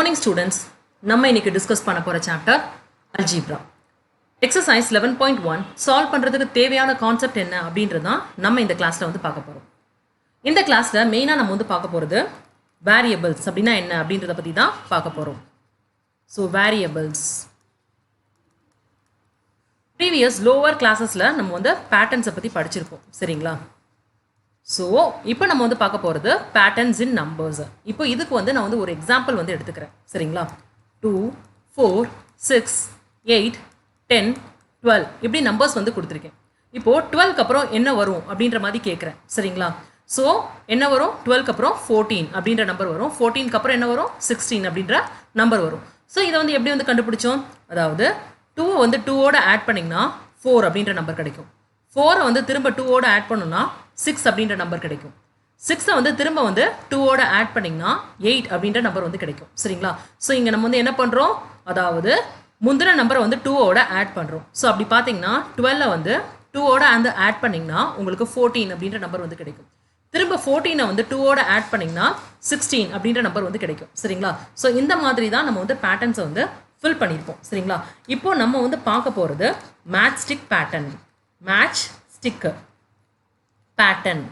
Good morning students. நம்ம இன்னைக்கு discuss பண்ண போற சாப்டர் Algebra. Exercise 11.1 சால்வ் பண்றதுக்கு தேவையான கான்செப்ட் என்ன அப்படின்றது தான் நம்ம இந்த கிளாஸ்ல வந்து பார்க்க போறோம். இந்த கிளாஸ்ல மெயினா நம்ம வந்து பார்க்க போறது variables அப்படினா என்ன அப்படின்றத பத்தி தான் பார்க்க போறோம். So variables. Previous lower classesல நம்ம வந்து patterns பத்தி படிச்சிருப்போம். சரிங்களா? ஸோ இப்போ நம்ம வந்து பார்க்க போகிறது பேட்டர்ன்ஸ் இன் நம்பர்ஸ். இப்போ இதுக்கு வந்து நான் வந்து ஒரு எக்ஸாம்பிள் வந்து எடுத்துக்கிறேன். சரிங்களா? 2, 4, 6, 8, 10, 12 இப்படி நம்பர்ஸ் வந்து கொடுத்துருக்கேன். இப்போது 12க்கு அப்புறம் என்ன வரும் அப்படின்ற மாதிரி கேட்குறேன். சரிங்களா? ஸோ என்ன வரும்? 12க்கு அப்புறம் 14 அப்படின்ற நம்பர் வரும். 14க்கு அப்புறம் என்ன வரும்? 16 அப்படின்ற நம்பர் வரும். ஸோ இதை வந்து எப்படி வந்து கண்டுபிடிச்சோம்? அதாவது 2 வந்து 2ஓட ஆட் பண்ணிங்கன்னா 4 அப்படின்ற நம்பர் கிடைக்கும். 4 வந்து திரும்ப 2ஓட ஆட் பண்ணோம்னா 6 அப்படின்ற நம்பர் கிடைக்கும். 6 வந்து திரும்ப வந்து 2ஓட ஆட் பண்ணிங்கன்னா 8 அப்படின்ற நம்பர் வந்து கிடைக்கும். சரிங்களா? ஸோ இங்கே நம்ம வந்து என்ன பண்ணுறோம்? அதாவது முந்தின நம்பரை வந்து 2ஓட ஆட் பண்ணுறோம். ஸோ அப்படி பார்த்தீங்கன்னா 12 வந்து 2ஓட அந்த ஆட் பண்ணிங்கன்னா உங்களுக்கு 14 அப்படின்ற நம்பர் வந்து கிடைக்கும். திரும்ப 14 வந்து 2ஓட ஆட் பண்ணிங்கன்னா 16 அப்படின்ற நம்பர் வந்து கிடைக்கும். சரிங்களா? ஸோ இந்த மாதிரி தான் நம்ம வந்து பேட்டர்ன்ஸை வந்து ஃபில் பண்ணியிருப்போம். சரிங்களா? இப்போ நம்ம வந்து பார்க்க போகிறது match stick pattern. Match stick pattern.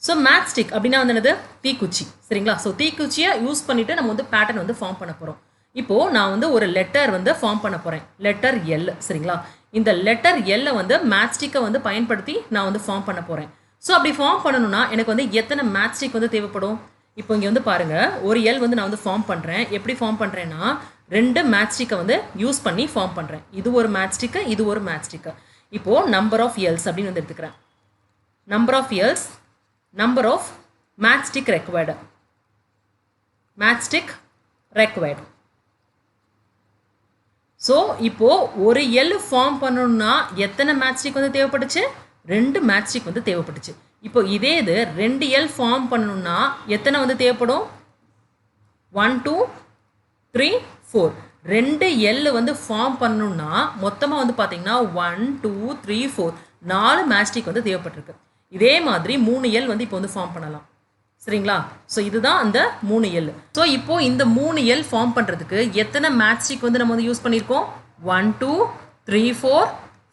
So match stick அப்படின்னா வந்து என்னது? தீக்குச்சி. சரிங்களா? ஸோ தீக்குச்சியை யூஸ் பண்ணிட்டு நம்ம வந்து பேட்டர்ன் வந்து ஃபார்ம் பண்ண போகிறோம். இப்போது நான் வந்து ஒரு லெட்டர் வந்து ஃபார்ம் பண்ண போகிறேன். Letter L. சரிங்களா? இந்த லெட்டர் எல்லை வந்து மேட்ச் ஸ்டிக்கை வந்து பயன்படுத்தி நான் வந்து ஃபார்ம் பண்ண போகிறேன். ஸோ அப்படி ஃபார்ம் பண்ணணும்னா எனக்கு வந்து எத்தனை மேட்ச் ஸ்டிக் வந்து தேவைப்படும்? இப்போ இங்கே வந்து பாருங்கள், ஒரு எல் வந்து நான் வந்து ஃபார்ம் பண்ணுறேன். எப்படி ஃபார்ம் பண்ணுறேன்னா 2 மேட்ச் ஸ்டிக்கை வந்து யூஸ் பண்ணி ஃபார்ம் பண்ணுறேன். இது ஒரு மேட்ச் ஸ்டிக்கு, இது ஒரு மேட்ச் ஸ்டிக்கு. இப்போது நம்பர் ஆஃப் எல்ஸ் அப்படின்னு வந்து எடுத்துக்கிறேன். Number of Ls, number of match stick required. Match stick required. So இப்போது ஒரு எல் ஃபார்ம் பண்ணணும்னா எத்தனை மேட்ச் ஸ்டிக் வந்து தேவைப்பட்டுச்சு? 2 மேட்ச் ஸ்டிக் வந்து தேவைப்பட்டுச்சு. இப்போ இதே இது 2 எல் ஃபார்ம் பண்ணணும்னா எத்தனை வந்து தேவைப்படும்? 1, 2, 3, 4. 2 எல் வந்து ஃபார்ம் பண்ணணும்னா மொத்தமாக வந்து பார்த்தீங்கன்னா 1, 2, 3, 4 4 மேட்ச் ஸ்டிக் வந்து தேவைப்பட்டிருக்கு. இதே மாதிரி 3 எல் வந்து இப்போ வந்து ஃபார்ம் பண்ணலாம். சரிங்களா? ஸோ இதுதான் அந்த 3 எல். ஸோ இப்போ இந்த 3 எல் ஃபார்ம் பண்ணுறதுக்கு எத்தனை மேட்ச் ஸ்டிக் வந்து நம்ம வந்து யூஸ் பண்ணியிருக்கோம்? 1, 2, 3, 4,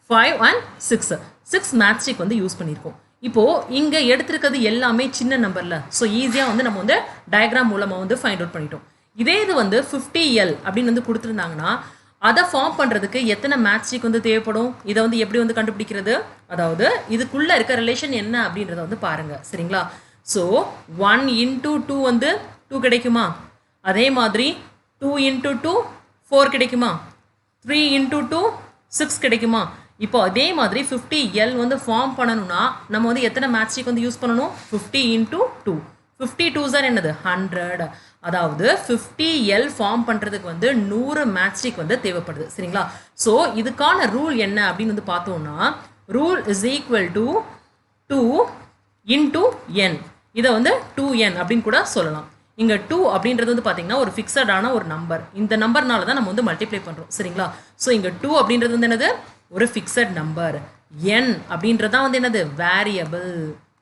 5 and 6. 6 மேட்ச் ஸ்டிக் வந்து யூஸ் பண்ணியிருக்கோம். இப்போது இங்கே எடுத்திருக்கிறது எல்லாமே சின்ன நம்பரில். ஸோ ஈஸியாக வந்து நம்ம வந்து டயக்ராம் மூலமாக வந்து ஃபைண்ட் அவுட் பண்ணிட்டோம். இதே இது வந்து 50L அப்படின்னு வந்து கொடுத்துருந்தாங்கன்னா அதை ஃபார்ம் பண்ணுறதுக்கு எத்தனை மேட்ச் ஸ்டிக் வந்து தேவைப்படும்? இதை வந்து எப்படி வந்து கண்டுபிடிக்கிறது? அதாவது இதுக்குள்ளே இருக்க ரிலேஷன் என்ன அப்படின்றத வந்து பாருங்கள். சரிங்களா? ஸோ 1 into 2 வந்து 2 கிடைக்குமா? அதே மாதிரி 2 into 2 4 கிடைக்குமா? 3 into 2 6 கிடைக்குமா? இப்போ அதே மாதிரி 50L வந்து ஃபார்ம் பண்ணணும்னா நம்ம வந்து எத்தனை மேட்ச் ஸ்டிக் வந்து யூஸ் பண்ணணும்? 50 into 2. 52 சார் என்னது? 100. அதாவது 50L ஃபார்ம் பண்ணுறதுக்கு வந்து 100 மேட்ச் ஸ்டிக் வந்து தேவைப்படுது. சரிங்களா? ஸோ இதுக்கான ரூல் என்ன அப்படின்னு வந்து பார்த்தோம்னா rule is equal to 2 into n. இதை வந்து 2n அப்படின்னு கூட சொல்லலாம். இங்கே 2 அப்படின்றது வந்து பார்த்தீங்கன்னா ஒரு ஃபிக்ஸடான ஒரு நம்பர். இந்த நம்பர்னால தான் நம்ம வந்து மல்டிப்ளை பண்ணுறோம். சரிங்களா? ஸோ இங்கே 2 அப்படின்றது வந்து என்னது? ஒரு ஃபிக்ஸட் நம்பர். n அப்படின்றது தான் வந்து என்னது? வேரியபிள்.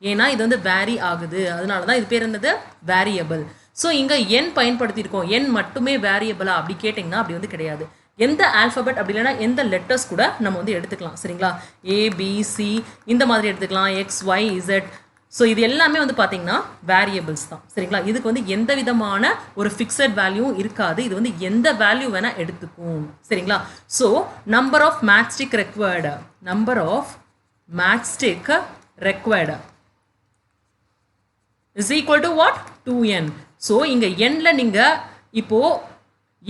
ஏன்னா இது வந்து வேரி ஆகுது, அதனால தான் இது பேர் என்னது? வேரியபிள். ஸோ இங்கே n பயன்படுத்தியிருக்கோம். n மட்டுமே வேரியபிளா அப்படி கேட்டிங்கன்னா அப்படி வந்து கிடையாது. எந்த ஆல்ஃபபெட் அப்படி இல்லைன்னா எந்த லெட்டர்ஸ் கூட நம்ம வந்து எடுத்துக்கலாம். சரிங்களா? ABC இந்த மாதிரி எடுத்துக்கலாம், XYZ. ஸோ இது எல்லாமே வந்து பார்த்தீங்கன்னா வேரியபிள்ஸ் தான். சரிங்களா? இதுக்கு வந்து எந்த விதமான ஒரு ஃபிக்ஸட் வேல்யூவும் இருக்காது. இது வந்து எந்த வேல்யூ வேணால் எடுத்துக்கும். சரிங்களா? So number of match stick required, number of match stick required is equal to what? 2n. So இங்கே எண்ணில் நீங்கள் இப்போது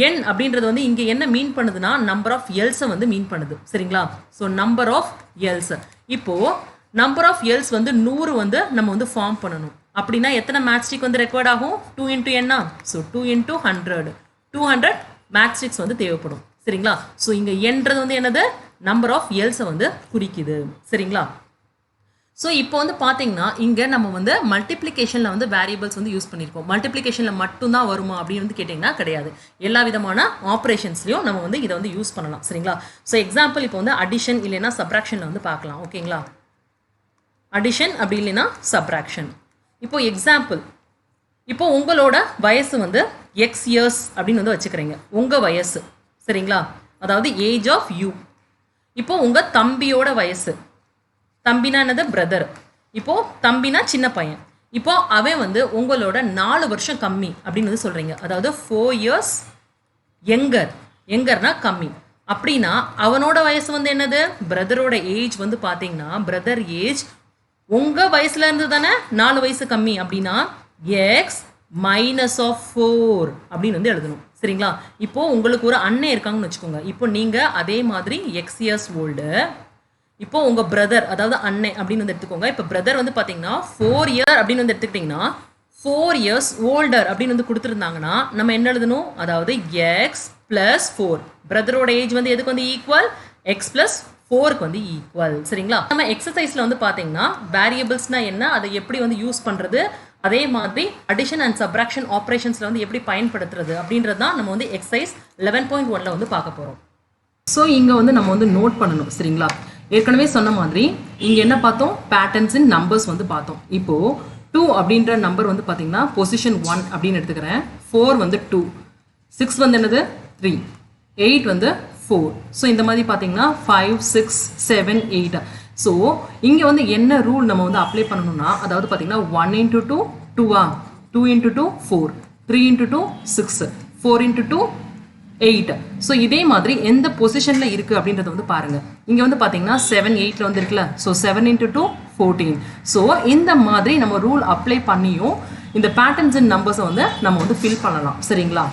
என் அப்படின்றது வந்து இங்கே என்ன மீன் பண்ணுதுன்னா நம்பர் ஆஃப் எல்ஸை வந்து மீன் பண்ணுது. சரிங்களா? So number of Ls. இப்போது நம்பர் ஆஃப் எல்ஸ் வந்து 100 வந்து நம்ம வந்து ஃபார்ம் பண்ணணும். அப்படின்னா எத்தனை மேட்ச் ஸ்டிக் வந்து ரெக்வயர்ட் ஆகும்? 2 into n. So 2 into 100. 200 match sticks வந்து தேவைப்படும். சரிங்களா? ஸோ இங்கே என்றது வந்து என்னது? நம்பர் ஆஃப் எல்ஸை வந்து குறிக்குது. சரிங்களா? ஸோ இப்போ வந்து பார்த்தீங்கன்னா இங்கே நம்ம வந்து மல்டிப்ளிகேஷனில் வந்து வேரியபிள்ஸ் வந்து யூஸ் பண்ணியிருக்கோம். மல்டிப்ளிகேஷனில் மட்டும்தான் வருமா அப்படின்னு வந்து கேட்டிங்கன்னா கிடையாது. எல்லா விதமான ஆப்ரேஷன்ஸ்லையும் நம்ம வந்து இதை வந்து யூஸ் பண்ணலாம். சரிங்களா? ஸோ எக்ஸாம்பிள் இப்போ வந்து அடிஷன் இல்லைன்னா சப்ராக்ஷனில் வந்து பார்க்கலாம். ஓகேங்களா? அடிஷன் அப்படி இல்லைன்னா சப்ராக்ஷன். இப்போ எக்ஸாம்பிள் இப்போ உங்களோட வயசு வந்து எக்ஸ் இயர்ஸ் அப்படின்னு வந்து வச்சுக்கிறீங்க உங்கள் வயசு சரிங்களா, அதாவது ஏஜ் ஆஃப் யூ. இப்போ உங்கள் தம்பியோட வயசு, தம்பினா என்னது பிரதர், இப்போது தம்பினா சின்ன பையன், இப்போ அவன் வந்து உங்களோட 4 வருஷம் கம்மி அப்படின்னு வந்து சொல்கிறீங்க, அதாவது 4 years எங்கர்னா கம்மி. அப்படின்னா அவனோட வயசு வந்து என்னது, பிரதரோட ஏஜ் வந்து பார்த்தீங்கன்னா பிரதர் ஏஜ் உங்கள் வயசுல இருந்து தானே 4 வயசு கம்மி, அப்படின்னா எக்ஸ் மைனஸ் ஆஃப் 4 அப்படின்னு வந்து எழுதணும் சரிங்களா. இப்போ உங்களுக்கு ஒரு அண்ணன் இருக்காங்கன்னு வச்சுக்கோங்க, இப்போ நீங்கள் அதே மாதிரி எக்ஸ் இயர்ஸ் ஓல்டு, இப்போ உங்கள் பிரதர் அதாவது அண்ணன் அப்படின்னு வந்து எடுத்துக்கோங்க. இப்போ பிரதர் வந்து பார்த்தீங்கன்னா 4 year அப்படின்னு வந்து எடுத்துக்கிட்டிங்கன்னா 4 years ஓல்டர் அப்படின்னு வந்து கொடுத்துருந்தாங்கன்னா நம்ம என்ன எழுதணும், அதாவது எக்ஸ் ப்ளஸ் 4. பிரதரோட ஏஜ் வந்து எதுக்கு வந்து ஈக்குவல், எக்ஸ் ப்ளஸ் 4க்கு வந்து ஈக்குவல் சரிங்களா. நம்ம எக்ஸசைஸில் வந்து பார்த்தீங்கன்னா வேரியபிள்ஸ்னா என்ன, அதை எப்படி வந்து யூஸ் பண்ணுறது, அதே மாதிரி அடிஷன் அண்ட் சப்ராக்ஷன் ஆப்ரேஷன்ஸில் வந்து எப்படி பயன்படுத்துறது அப்படின்றது தான் நம்ம வந்து எக்ஸசைஸ் 11.1ல் வந்து பார்க்க போகிறோம். ஸோ இங்கே வந்து நம்ம வந்து நோட் பண்ணணும் சரிங்களா. ஏற்கனவே சொன்ன மாதிரி இங்கே என்ன பார்த்தோம், பேட்டர்ன்ஸ் இன் நம்பர்ஸ் வந்து பார்த்தோம். இப்போது 2 அப்படின்ற நம்பர் வந்து பார்த்தீங்கன்னா பொசிஷன் 1 அப்படின்னு எடுத்துக்கிறேன், 4 வந்து 2, 6 வந்து என்னது 3, 8 வந்து 4. ஸோ இந்த மாதிரி பார்த்தீங்கன்னா 5, 6, 7, 8. ஸோ இங்கே வந்து என்ன ரூல் நம்ம வந்து அப்ளை பண்ணணும்னா, அதாவது பார்த்தீங்கன்னா 1 into 2 2, 2 into 2 4, 3 into 2 6, 4 into 2 8. So இதே மாதிரி எந்த பொசிஷனில் இருக்குது அப்படின்றத வந்து பாருங்கள். இங்கே வந்து பார்த்தீங்கன்னா 7, 8ல் வந்து இருக்குல்ல, ஸோ 7 into 2 14. ஸோ இந்த மாதிரி நம்ம ரூல் அப்ளை பண்ணியும் இந்த பேட்டர்ன்ஸ் அண்ட் நம்பர்ஸை வந்து நம்ம வந்து ஃபில் பண்ணலாம் சரிங்களா.